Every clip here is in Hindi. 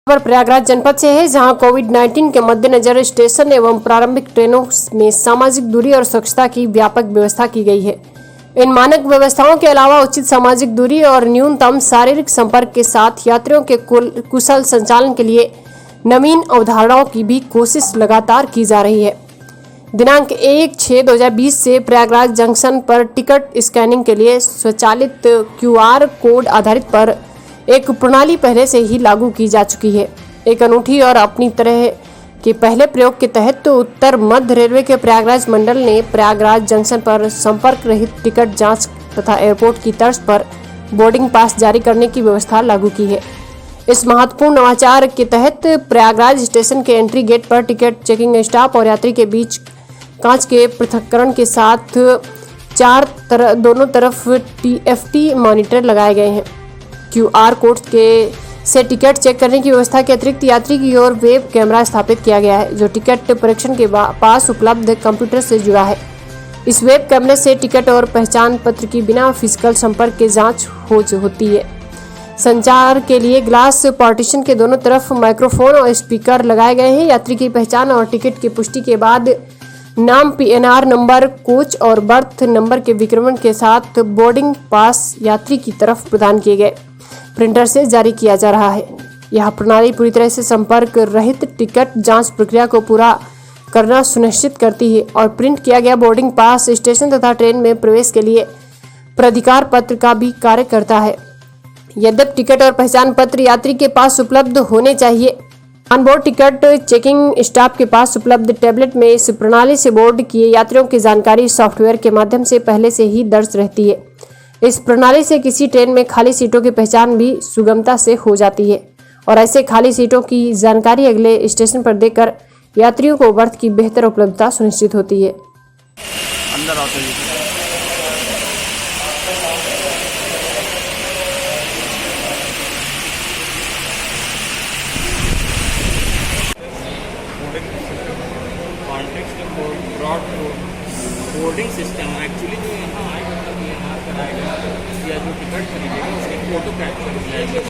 पर प्रयागराज जनपद से है, जहां कोविड-19 के मद्देनजर स्टेशन एवं प्रारंभिक ट्रेनों में सामाजिक दूरी और स्वच्छता की व्यापक व्यवस्था की गई है। इन मानक व्यवस्थाओं के अलावा उचित सामाजिक दूरी और न्यूनतम शारीरिक संपर्क के साथ यात्रियों के कुशल संचालन के लिए नवीन अवधारणाओं की भी कोशिश लगातार की जा रही है। दिनांक 1/6/2020 से प्रयागराज जंक्शन पर टिकट स्कैनिंग के लिए स्वचालित QR कोड आधारित पर एक प्रणाली पहले से ही लागू की जा चुकी है। एक अनूठी और अपनी तरह के पहले प्रयोग के तहत उत्तर मध्य रेलवे के प्रयागराज मंडल ने प्रयागराज जंक्शन पर संपर्क रहित टिकट जांच तथा एयरपोर्ट की तर्ज पर बोर्डिंग पास जारी करने की व्यवस्था लागू की है। इस महत्वपूर्ण नवाचार के तहत प्रयागराज स्टेशन के एंट्री गेट पर टिकट चेकिंग स्टाफ और यात्री के बीच कांच के पृथक्करण के साथ दोनों तरफ TFT मॉनिटर लगाए गए हैं। QR कोड से टिकट चेक करने की व्यवस्था के अतिरिक्त यात्री की ओर वेब कैमरा स्थापित किया गया है, जो टिकट परीक्षण के पास उपलब्ध कंप्यूटर से जुड़ा है। इस वेब कैमरे से टिकट और पहचान पत्र की बिना फिजिकल संपर्क के जांच होती है। संचार के लिए ग्लास पार्टीशन के दोनों तरफ माइक्रोफोन और स्पीकर लगाए गए हैं। यात्री की पहचान और टिकट की पुष्टि के बाद नाम, PNR नंबर, कोच और बर्थ नंबर के विवरण के साथ बोर्डिंग पास यात्री की तरफ प्रदान किए गए प्रिंटर से जारी किया जा रहा है। यह प्रणाली पूरी तरह से संपर्क रहित टिकट जांच प्रक्रिया को पूरा करना सुनिश्चित करती है और प्रिंट किया गया बोर्डिंग पास स्टेशन तथा ट्रेन में प्रवेश के लिए प्राधिकार पत्र का भी कार्य करता है। यद्यपि टिकट और पहचान पत्र यात्री के पास उपलब्ध होने चाहिए, ऑनबोर्ड टिकट चेकिंग स्टाफ के पास उपलब्ध टैबलेट में इस प्रणाली से बोर्ड किए यात्रियों की जानकारी सॉफ्टवेयर के माध्यम से पहले से ही दर्ज रहती है। इस प्रणाली से किसी ट्रेन में खाली सीटों की पहचान भी सुगमता से हो जाती है और ऐसे खाली सीटों की जानकारी अगले स्टेशन पर देकर यात्रियों को बर्थ की बेहतर उपलब्धता सुनिश्चित होती है। अंदर आते हैं बोर्डिंग सिस्टम एक्चुअली जो यहाँ आएगा तब यहाँ कराएगा या जो टिकट खरीदेगा उसके फोटो कैप्चर हो जाएंगे।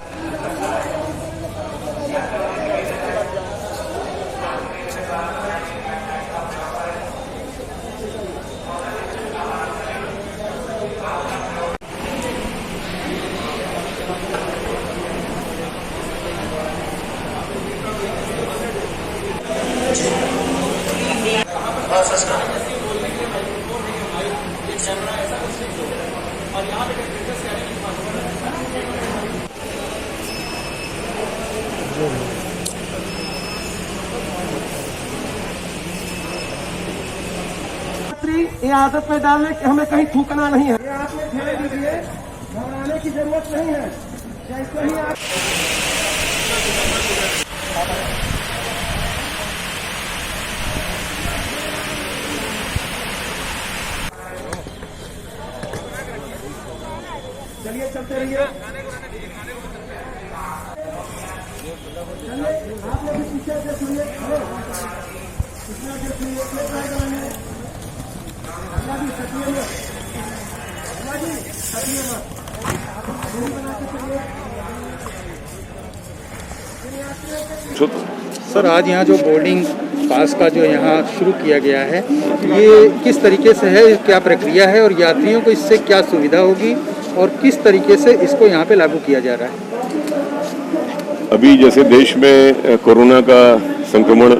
ये आदत में डालने कि हमें कहीं थूकना नहीं है। ये आप में ध्यान दीजिए, घबराने की जरूरत नहीं है। जैसे ही आप चलिए चलते रहिए, आप लोग भी पीछे से सुनिए, सर, आज यहाँ जो बोर्डिंग पास का जो यहाँ शुरू किया गया है, ये किस तरीके से है, क्या प्रक्रिया है और यात्रियों को इससे क्या सुविधा होगी और किस तरीके से इसको यहाँ पे लागू किया जा रहा है? अभी जैसे देश में कोरोना का संक्रमण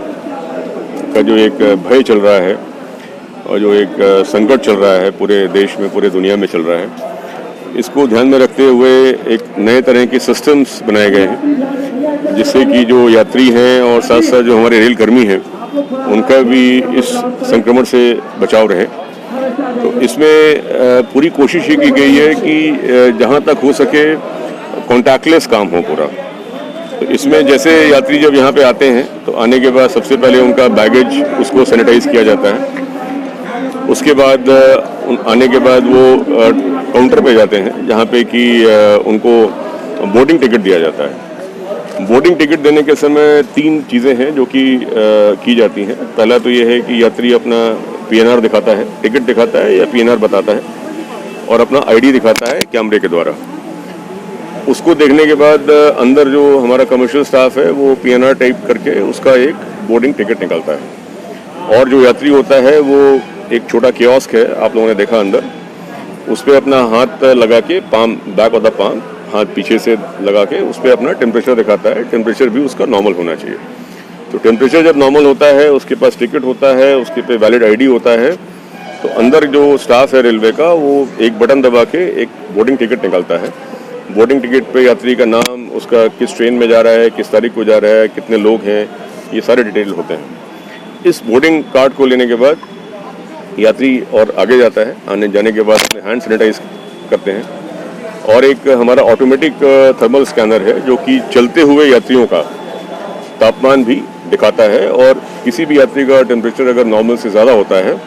का जो एक भय चल रहा है और जो एक संकट चल रहा है पूरे देश में, पूरे दुनिया में चल रहा है, इसको ध्यान में रखते हुए एक नए तरह के सिस्टम्स बनाए गए हैं जिससे कि जो यात्री हैं और साथ साथ जो हमारे रेल कर्मी हैं उनका भी इस संक्रमण से बचाव रहे। तो इसमें पूरी कोशिश ये की गई है कि जहाँ तक हो सके कॉन्टैक्टलेस काम हो पूरा। तो इसमें जैसे यात्री जब यहाँ पे आते हैं तो आने के बाद सबसे पहले उनका बैगेज उसको सैनिटाइज किया जाता है। उसके बाद आने के बाद वो काउंटर पे जाते हैं जहाँ पे कि उनको बोर्डिंग टिकट दिया जाता है। बोर्डिंग टिकट देने के समय 3 चीज़ें हैं जो कि की जाती हैं। पहला तो ये है कि यात्री अपना PNR दिखाता है, टिकट दिखाता है या PNR बताता है और अपना ID दिखाता है कैमरे के द्वारा। उसको देखने के बाद अंदर जो हमारा कमर्शियल स्टाफ है वो PNR टाइप करके उसका एक बोर्डिंग टिकट निकालता है। और जो यात्री होता है वो एक छोटा कियोस्क है, आप लोगों ने देखा अंदर, उस पर अपना हाथ लगा के palm, back of the palm, हाथ पीछे से लगा के उस पर अपना टेम्परेचर दिखाता है। टेम्परेचर भी उसका नॉर्मल होना चाहिए। तो टेम्परेचर जब नॉर्मल होता है, उसके पास टिकट होता है, उसके पे वैलिड ID होता है, तो अंदर जो स्टाफ है रेलवे का वो एक बटन दबा के एक बोर्डिंग टिकट निकालता है। बोर्डिंग टिकट पे यात्री का नाम, उसका किस ट्रेन में जा रहा है, किस तारीख को जा रहा है, कितने लोग हैं, ये सारे डिटेल होते हैं। इस बोर्डिंग कार्ड को लेने के बाद यात्री और आगे जाता है। आने जाने के बाद अपने हैंड सैनिटाइज करते हैं और एक हमारा ऑटोमेटिक थर्मल स्कैनर है जो कि चलते हुए यात्रियों का तापमान भी दिखाता है। और किसी भी यात्री का टेम्परेचर अगर नॉर्मल से ज़्यादा होता है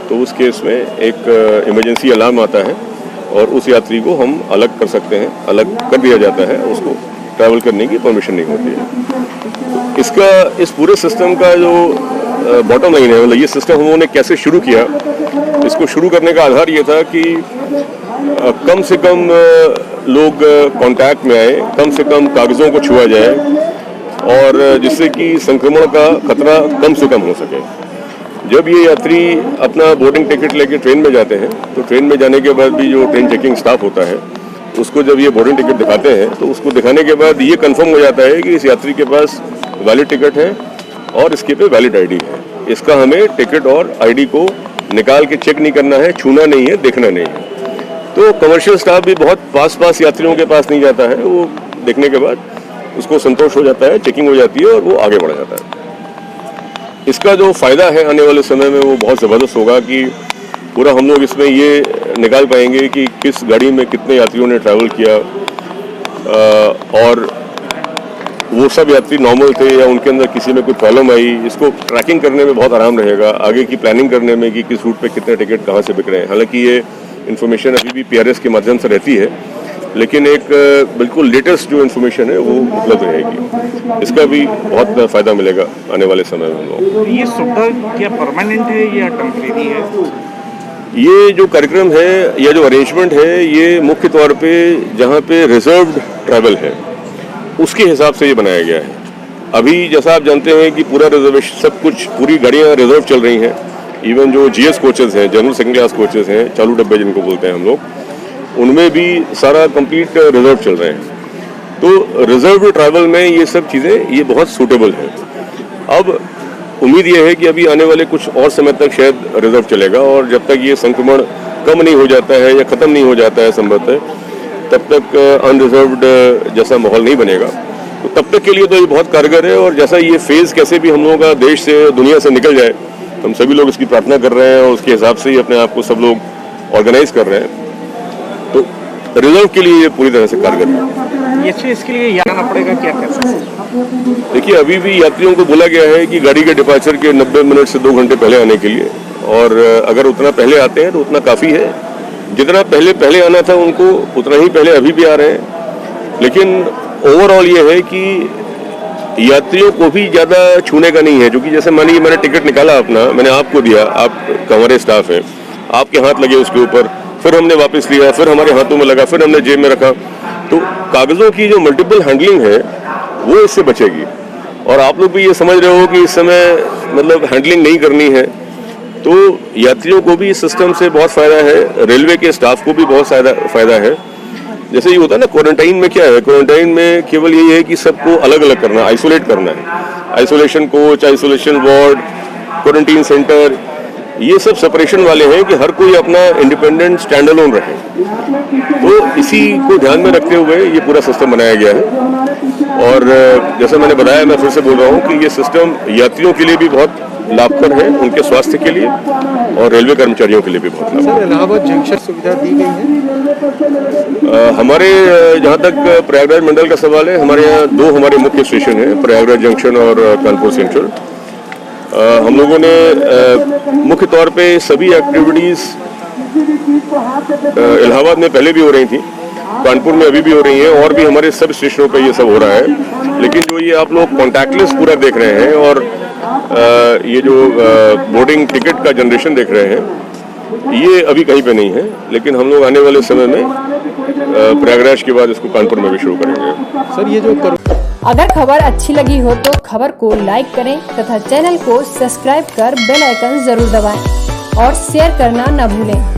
तो उस केस में एक इमरजेंसी अलार्म आता है और उस यात्री को हम अलग कर सकते हैं, अलग कर दिया जाता है, उसको ट्रैवल करने की परमिशन नहीं होती है। इसका, इस पूरे सिस्टम का जो बॉटम लाइन है, मतलब ये सिस्टम हम लोगों ने कैसे शुरू किया, इसको शुरू करने का आधार ये था कि कम से कम लोग कांटेक्ट में आए, कम से कम कागज़ों को छुआ जाए और जिससे कि संक्रमण का खतरा कम से कम हो सके। जब ये यात्री अपना बोर्डिंग टिकट लेके ट्रेन में जाते हैं तो ट्रेन में जाने के बाद भी जो ट्रेन चेकिंग स्टाफ होता है उसको जब ये बोर्डिंग टिकट दिखाते हैं तो उसको दिखाने के बाद ये कंफर्म हो जाता है कि इस यात्री के पास वैलिड टिकट है और इसके पे वैलिड ID है। इसका हमें टिकट और ID को निकाल के चेक नहीं करना है, छूना नहीं है, देखना नहीं है। तो कमर्शियल स्टाफ भी बहुत पास यात्रियों के पास नहीं जाता है, वो देखने के बाद उसको संतोष हो जाता है, चेकिंग हो जाती है और वो आगे बढ़ जाता है। इसका जो फ़ायदा है आने वाले समय में वो बहुत ज़बरदस्त होगा कि पूरा हम लोग इसमें ये निकाल पाएंगे कि किस गाड़ी में कितने यात्रियों ने ट्रैवल किया और वो सब यात्री नॉर्मल थे या उनके अंदर किसी में कोई प्रॉब्लम आई। इसको ट्रैकिंग करने में बहुत आराम रहेगा, आगे की प्लानिंग करने में कि किस रूट पे कितने टिकट कहाँ से बिक रहे हैं। हालांकि ये इन्फॉर्मेशन अभी भी PRS के माध्यम से रहती है, लेकिन एक बिल्कुल लेटेस्ट जो इन्फॉर्मेशन है वो उपलब्ध रहेगी। इसका भी बहुत फ़ायदा मिलेगा आने वाले समय में हम लोग। ये सुविधा क्या परमानेंट है या टेम्परेरी है? ये जो कार्यक्रम है या जो अरेंजमेंट है ये मुख्य तौर पे जहाँ पे रिजर्व्ड ट्रैवल है उसके हिसाब से ये बनाया गया है। अभी जैसा आप जानते हैं कि पूरा रिजर्वेशन, सब कुछ, पूरी गाड़ियाँ रिजर्व चल रही हैं। इवन जो GS कोचेस हैं, जनरल सेकंड क्लास कोचेस हैं, चालू डब्बे जिनको बोलते हैं हम लोग, उनमें भी सारा कंप्लीट रिजर्व चल रहे हैं। तो रिजर्व ट्रैवल में ये सब चीज़ें ये बहुत सूटेबल है। अब उम्मीद ये है कि अभी आने वाले कुछ और समय तक शायद रिजर्व चलेगा और जब तक ये संक्रमण कम नहीं हो जाता है या ख़त्म नहीं हो जाता है संभवतः, तब तक अनरिजर्व्ड जैसा माहौल नहीं बनेगा। तो तब तक के लिए तो ये बहुत कारगर है और जैसा ये फेज़ कैसे भी हम लोगों का देश से, दुनिया से निकल जाए, हम सभी लोग इसकी प्रार्थना कर रहे हैं और उसके हिसाब से ही अपने आप को सब लोग ऑर्गेनाइज कर रहे हैं। तो रिजर्व के लिए ये पूरी तरह से कारगर है। ये इसके लिए जाना पड़ेगा क्या कैसे? देखिए, अभी भी यात्रियों को बोला गया है कि गाड़ी के डिपार्चर के 90 मिनट से 2 घंटे पहले आने के लिए, और अगर उतना पहले आते हैं तो उतना काफ़ी है। जितना पहले आना था उनको उतना ही पहले अभी भी आ रहे हैं। लेकिन ओवरऑल ये है कि यात्रियों को भी ज़्यादा छूने का नहीं है, क्योंकि जैसे मानिए मैंने टिकट निकाला अपना, मैंने आपको दिया, आप हमारे स्टाफ हैं, आपके हाथ लगे उसके ऊपर, फिर हमने वापस लिया, फिर हमारे हाथों में लगा, फिर हमने जेब में रखा। तो कागज़ों की जो मल्टीपल हैंडलिंग है वो इससे बचेगी। और आप लोग भी ये समझ रहे हो कि इस समय मतलब हैंडलिंग नहीं करनी है, तो यात्रियों को भी इस सिस्टम से बहुत फ़ायदा है, रेलवे के स्टाफ को भी बहुत फ़ायदा है। जैसे ये होता है ना क्वारंटाइन में, क्या है क्वारंटाइन में केवल यही है कि सबको अलग अलग करना, आइसोलेट करना है। Isolation coach, isolation ward, quarantine centre, ये सब सेपरेशन वाले हैं कि हर कोई अपना इंडिपेंडेंट स्टैंड अलोन रहे। तो इसी को ध्यान में रखते हुए ये पूरा सिस्टम बनाया गया है। और जैसा मैंने बताया, मैं फिर से बोल रहा हूँ कि ये सिस्टम यात्रियों के लिए भी बहुत लाभकर है, उनके स्वास्थ्य के लिए, और रेलवे कर्मचारियों के लिए भी बहुत लाभकर है। इलाहाबाद जंक्शन सुविधा दी गई है। हमारे जहाँ तक प्रयागराज मंडल का सवाल है, हमारे यहाँ 2 हमारे मुख्य स्टेशन हैं, प्रयागराज जंक्शन और कानपुर सेंट्रल। हम लोगों ने मुख्य तौर पे सभी एक्टिविटीज़ इलाहाबाद में पहले भी हो रही थी, कानपुर में अभी भी हो रही हैं, और भी हमारे सब स्टेशनों पे ये सब हो रहा है। लेकिन जो ये आप लोग कॉन्टैक्टलेस पूरा देख रहे हैं और ये जो बोर्डिंग टिकट का जनरेशन देख रहे हैं, ये अभी कहीं पे नहीं है, लेकिन हम लोग आने वाले समय में प्रयागराज के बाद इसको कानपुर में भी शुरू करेंगे। सर ये जो अगर खबर अच्छी लगी हो तो खबर को लाइक करें तथा चैनल को सब्सक्राइब कर बेल आइकन जरूर दबाएं और शेयर करना न भूलें।